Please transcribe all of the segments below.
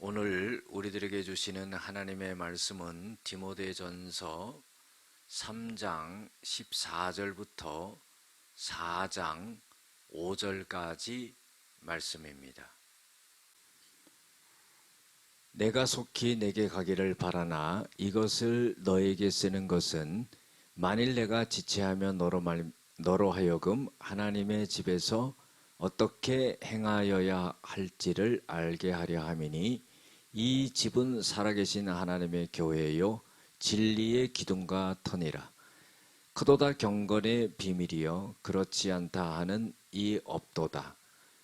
오늘 우리들에게 주시는 하나님의 말씀은 디모데전서 3장 14절부터 4장 5절까지 말씀입니다. 내가 속히 내게 가기를 바라나 이것을 너에게 쓰는 것은 만일 내가 지체하며 너로 하여금 하나님의 집에서 어떻게 행하여야 할지를 알게 하려 함이니 이 집은 살아계신 하나님의 교회요 진리의 기둥과 터니라. 크도다 경건의 비밀이여 그렇지 않다 하는 이 없도다.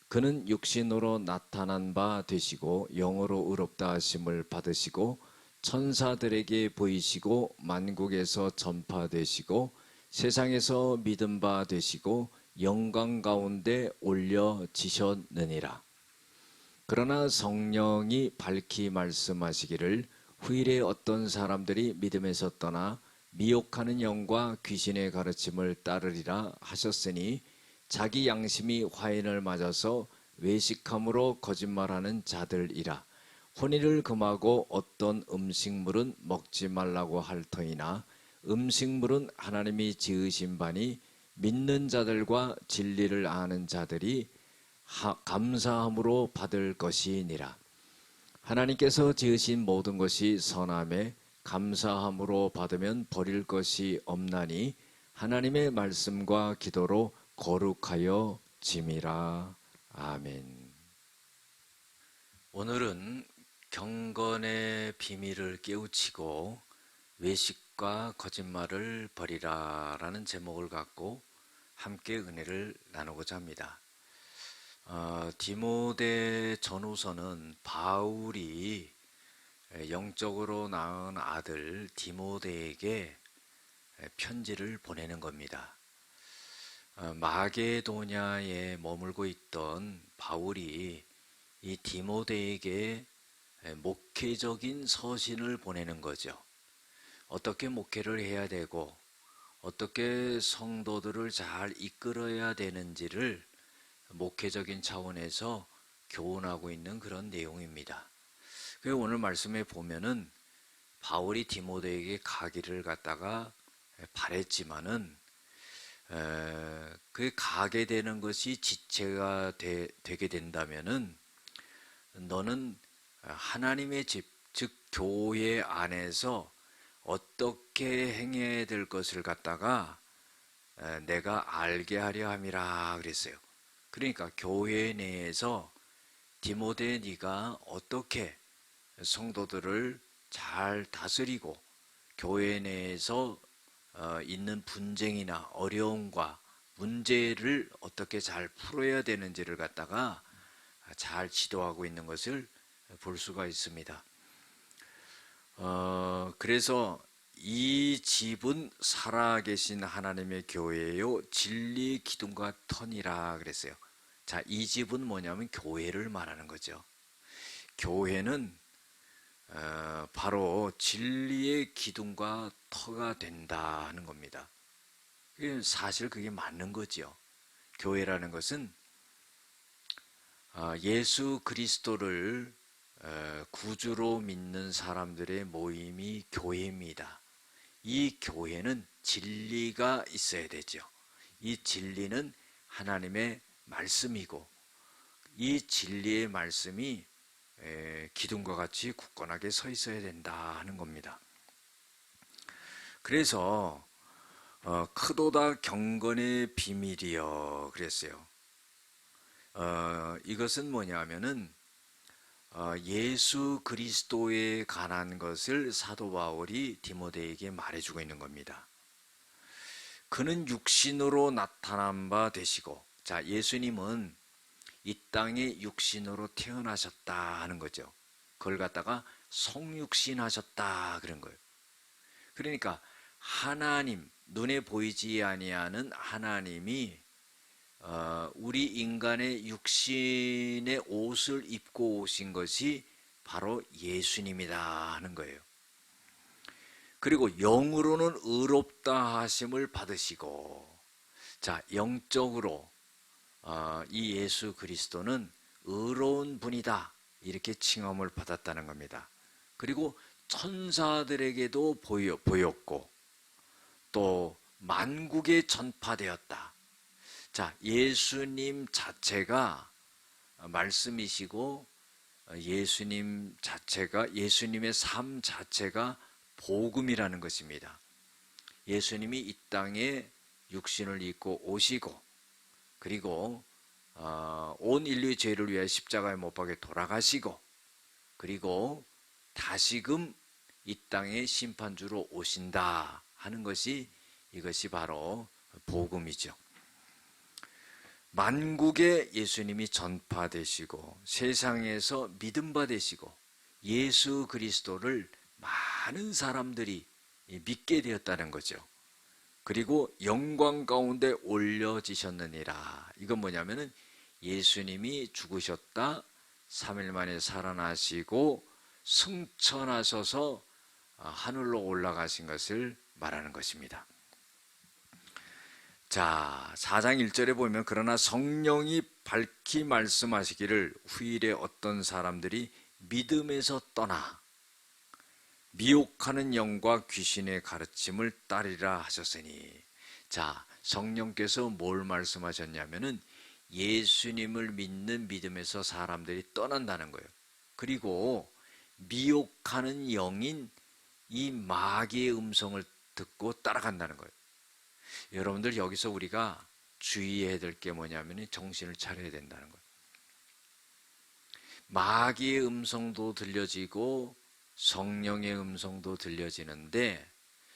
그는 육신으로 나타난 바 되시고 영으로 의롭다 하심을 받으시고 천사들에게 보이시고 만국에서 전파되시고 세상에서 믿음 바 되시고 영광 가운데 올려지셨느니라. 그러나 성령이 밝히 말씀하시기를 후일에 어떤 사람들이 믿음에서 떠나 미혹하는 영과 귀신의 가르침을 따르리라 하셨으니 자기 양심이 화인을 맞아서 외식함으로 거짓말하는 자들이라. 혼인을 금하고 어떤 음식물은 먹지 말라고 할 터이나 음식물은 하나님이 지으신 바니 믿는 자들과 진리를 아는 자들이 감사함으로 받을 것이니라. 하나님께서 지으신 모든 것이 선함에 감사함으로 받으면 버릴 것이 없나니 하나님의 말씀과 기도로 거룩하여 짐이라. 아멘. 오늘은 경건의 비밀을 깨우치고 외식과 거짓말을 버리라 라는 제목을 갖고 함께 은혜를 나누고자 합니다. 디모데 전후서는 바울이 영적으로 낳은 아들 디모데에게 편지를 보내는 겁니다. 마게도냐에 머물고 있던 바울이 이 디모데에게 목회적인 서신을 보내는 거죠. 어떻게 목회를 해야 되고 어떻게 성도들을 잘 이끌어야 되는지를 목회적인 차원에서 교훈하고 있는 그런 내용입니다. 그래서 오늘 말씀에 보면은 바울이 디모데에게 가기를 갖다가 바랬지만은 그 가게 되는 것이 지체가 되게 된다면은 너는 하나님의 집, 즉 교회 안에서 어떻게 행해야 될 것을 갖다가 내가 알게 하려 함이라 그랬어요. 그러니까 교회 내에서 디모데 네가 어떻게 성도들을 잘 다스리고 교회 내에서 있는 분쟁이나 어려움과 문제를 어떻게 잘 풀어야 되는지를 갖다가 잘 지도하고 있는 것을 볼 수가 있습니다. 그래서 이 집은 살아계신 하나님의 교회요 진리의 기둥과 터니라 그랬어요. 자, 이 집은 뭐냐면 교회를 말하는 거죠. 교회는 바로 진리의 기둥과 터가 된다 하는 겁니다. 사실 그게 맞는 거죠. 교회라는 것은 예수 그리스도를 구주로 믿는 사람들의 모임이 교회입니다. 이 교회는 진리가 있어야 되죠. 이 진리는 하나님의 말씀이고 이 진리의 말씀이 기둥과 같이 굳건하게 서 있어야 된다 하는 겁니다. 그래서 크도다 경건의 비밀이여 그랬어요. 이것은 뭐냐면은 예수 그리스도에 관한 것을 사도 바울이 디모데에게 말해주고 있는 겁니다. 그는 육신으로 나타난 바 되시고, 자, 예수님은 이 땅에 육신으로 태어나셨다 하는 거죠. 그걸 갖다가 성육신 하셨다 그런 거예요. 그러니까 하나님, 눈에 보이지 아니하는 하나님이 우리 인간의 육신의 옷을 입고 오신 것이 바로 예수님이다 하는 거예요. 그리고 영으로는 의롭다 하심을 받으시고, 자, 영적으로 이 예수 그리스도는 의로운 분이다 이렇게 칭함을 받았다는 겁니다. 그리고 천사들에게도 보였고 또 만국에 전파되었다. 자, 예수님 자체가 말씀이시고 예수님 자체가 예수님의 삶 자체가 복음이라는 것입니다. 예수님이 이 땅에 육신을 입고 오시고 그리고 온 인류의 죄를 위해 십자가에 못 박혀 돌아가시고 그리고 다시금 이 땅의 심판주로 오신다 하는 것이 이것이 바로 복음이죠. 만국에 예수님이 전파되시고 세상에서 믿음받으시고 예수 그리스도를 많은 사람들이 믿게 되었다는 거죠. 그리고 영광 가운데 올려지셨느니라. 이건 뭐냐면은 예수님이 죽으셨다 3일 만에 살아나시고 승천하셔서 하늘로 올라가신 것을 말하는 것입니다. 자, 4장 1절에 보면 그러나 성령이 밝히 말씀하시기를 후일에 어떤 사람들이 믿음에서 떠나 미혹하는 영과 귀신의 가르침을 따르리라 하셨으니, 자, 성령께서 뭘 말씀하셨냐면은 예수님을 믿는 믿음에서 사람들이 떠난다는 거예요. 그리고 미혹하는 영인 이 마귀의 음성을 듣고 따라간다는 거예요. 여러분들 여기서 우리가 주의해야 될 게 뭐냐면 정신을 차려야 된다는 거예요. 마귀의 음성도 들려지고 성령의 음성도 들려지는데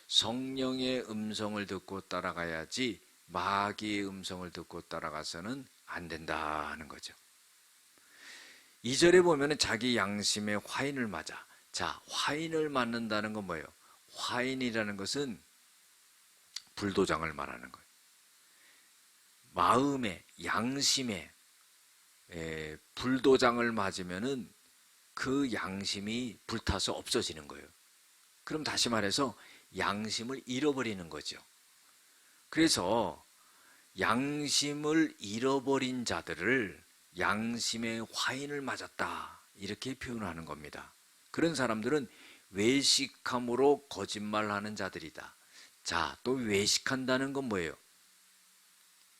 성령의 음성을 듣고 따라가야지 마귀의 음성을 듣고 따라가서는 안 된다는 거죠. 2절에 보면 자기 양심의 화인을 맞아. 자, 화인을 맞는다는 건 뭐예요? 화인이라는 것은 불도장을 말하는 거예요. 마음에 양심에 불도장을 맞으면은 그 양심이 불타서 없어지는 거예요. 그럼 다시 말해서 양심을 잃어버리는 거죠. 그래서 양심을 잃어버린 자들을 양심의 화인을 맞았다 이렇게 표현하는 겁니다. 그런 사람들은 외식함으로 거짓말하는 자들이다. 자, 또 외식한다는 건 뭐예요?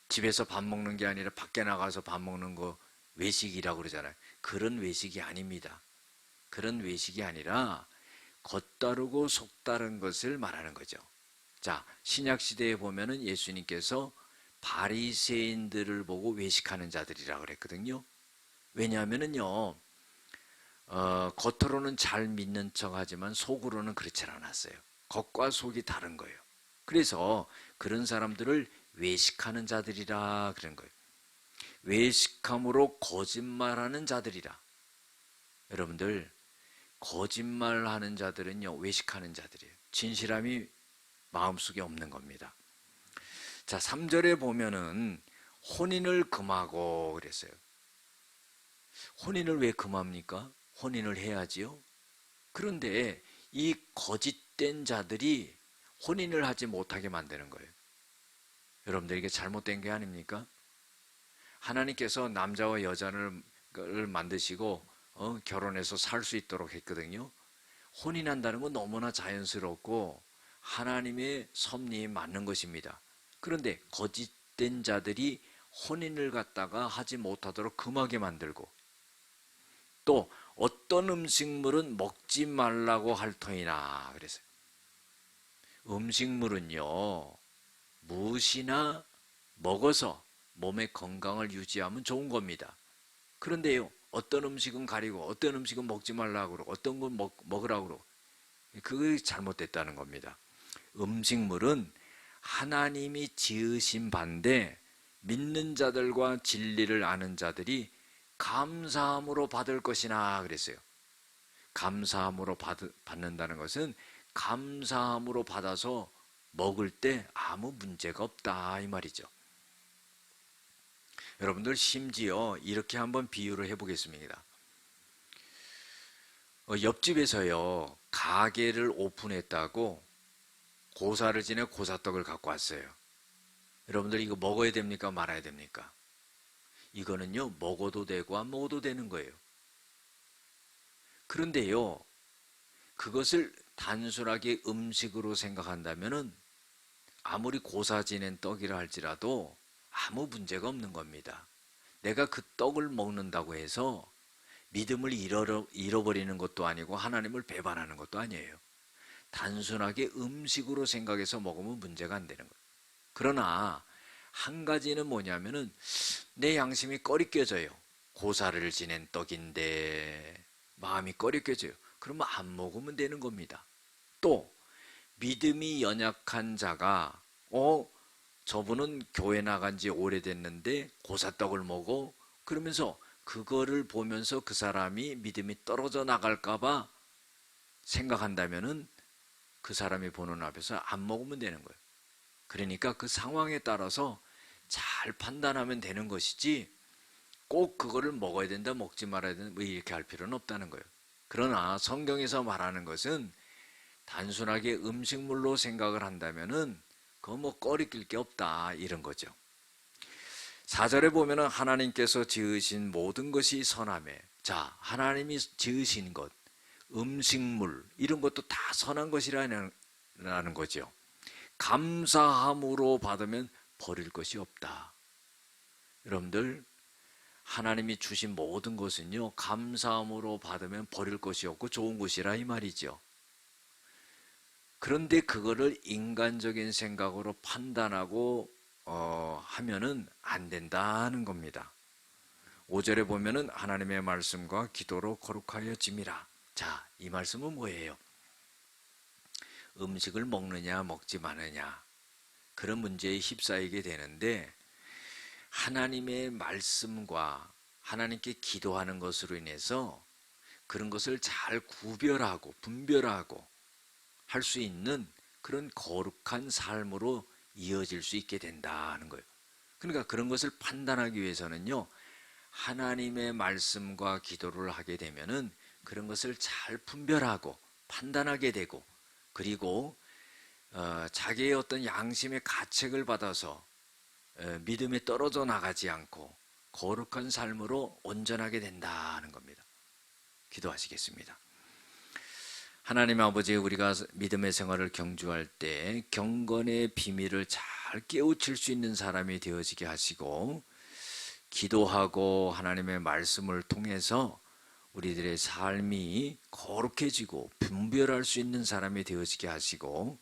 집에서 밥 먹는 게 아니라 밖에 나가서 밥 먹는 거 외식이라고 그러잖아요. 그런 외식이 아닙니다. 그런 외식이 아니라 겉다르고 속다른 것을 말하는 거죠. 자, 신약 시대에 보면은 예수님께서 바리새인들을 보고 외식하는 자들이라고 그랬거든요. 왜냐하면은요, 겉으로는 잘 믿는 척하지만 속으로는 그렇지 않았어요. 겉과 속이 다른 거예요. 그래서 그런 사람들을 외식하는 자들이라 그런 거예요. 외식함으로 거짓말하는 자들이라. 여러분들, 거짓말하는 자들은요, 외식하는 자들이에요. 진실함이 마음속에 없는 겁니다. 자, 3절에 보면은 혼인을 금하고 그랬어요. 혼인을 왜 금합니까? 혼인을 해야지요. 그런데 이 거짓된 자들이 혼인을 하지 못하게 만드는 거예요. 여러분들 이게 잘못된 게 아닙니까? 하나님께서 남자와 여자를 만드시고 결혼해서 살 수 있도록 했거든요. 혼인한다는 건 너무나 자연스럽고 하나님의 섭리에 맞는 것입니다. 그런데 거짓된 자들이 혼인을 갖다가 하지 못하도록 금하게 만들고 또 어떤 음식물은 먹지 말라고 할 터이나 그랬어요. 음식물은요, 무엇이나 먹어서 몸의 건강을 유지하면 좋은 겁니다. 그런데요, 어떤 음식은 가리고 어떤 음식은 먹지 말라고 그러고 어떤 건 먹으라고 그러고 그게 잘못됐다는 겁니다. 음식물은 하나님이 지으신 반대 믿는 자들과 진리를 아는 자들이 감사함으로 받을 것이나 그랬어요. 감사함으로 받는다는 것은 감사함으로 받아서 먹을 때 아무 문제가 없다 이 말이죠. 여러분들 심지어 이렇게 한번 비유를 해보겠습니다. 옆집에서요 가게를 오픈했다고 고사를 지내 고사떡을 갖고 왔어요. 여러분들 이거 먹어야 됩니까 말아야 됩니까? 이거는요 먹어도 되고 안 먹어도 되는 거예요. 그런데요, 그것을 단순하게 음식으로 생각한다면은 아무리 고사 지낸 떡이라 할지라도 아무 문제가 없는 겁니다. 내가 그 떡을 먹는다고 해서 믿음을 잃어버리는 것도 아니고 하나님을 배반하는 것도 아니에요. 단순하게 음식으로 생각해서 먹으면 문제가 안 되는 거예요. 그러나 한 가지는 뭐냐면은 내 양심이 꺼리껴져요. 고사를 지낸 떡인데 마음이 꺼리껴져요. 그러면 안 먹으면 되는 겁니다. 또 믿음이 연약한 자가 저분은 교회 나간 지 오래됐는데 고사떡을 먹어? 그러면서 그거를 보면서 그 사람이 믿음이 떨어져 나갈까 봐 생각한다면은 그 사람이 보는 앞에서 안 먹으면 되는 거예요. 그러니까 그 상황에 따라서 잘 판단하면 되는 것이지 꼭 그거를 먹어야 된다 먹지 말아야 된다 뭐 이렇게 할 필요는 없다는 거예요. 그러나 성경에서 말하는 것은 단순하게 음식물로 생각을 한다면은 그거 뭐 꺼리낄 게 없다 이런 거죠. 4절에 보면은 하나님께서 지으신 모든 것이 선하매, 자, 하나님이 지으신 것, 음식물 이런 것도 다 선한 것이라는 거죠. 감사함으로 받으면 버릴 것이 없다. 여러분들, 하나님이 주신 모든 것은요, 감사함으로 받으면 버릴 것이 없고 좋은 것이라 이 말이죠. 그런데 그거를 인간적인 생각으로 판단하고 하면은 안 된다는 겁니다. 5절에 보면은 하나님의 말씀과 기도로 거룩하여 짐이라. 자, 이 말씀은 뭐예요? 음식을 먹느냐 먹지 마느냐 그런 문제에 휩싸이게 되는데 하나님의 말씀과 하나님께 기도하는 것으로 인해서 그런 것을 잘 구별하고 분별하고 할 수 있는 그런 거룩한 삶으로 이어질 수 있게 된다는 거예요. 그러니까 그런 것을 판단하기 위해서는요, 하나님의 말씀과 기도를 하게 되면은 그런 것을 잘 분별하고 판단하게 되고 그리고 자기의 어떤 양심의 가책을 받아서 믿음에 떨어져 나가지 않고 거룩한 삶으로 온전하게 된다는 겁니다. 기도하시겠습니다. 하나님 아버지, 우리가 믿음의 생활을 경주할 때 경건의 비밀을 잘 깨우칠 수 있는 사람이 되어지게 하시고 기도하고 하나님의 말씀을 통해서 우리들의 삶이 거룩해지고 분별할 수 있는 사람이 되어지게 하시고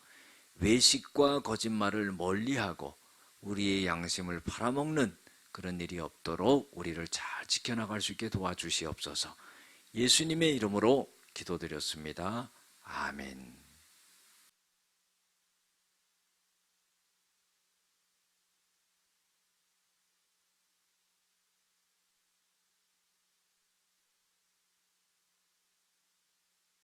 외식과 거짓말을 멀리하고 우리의 양심을 팔아먹는 그런 일이 없도록 우리를 잘 지켜나갈 수 있게 도와주시옵소서. 예수님의 이름으로 기도드렸습니다. 아멘.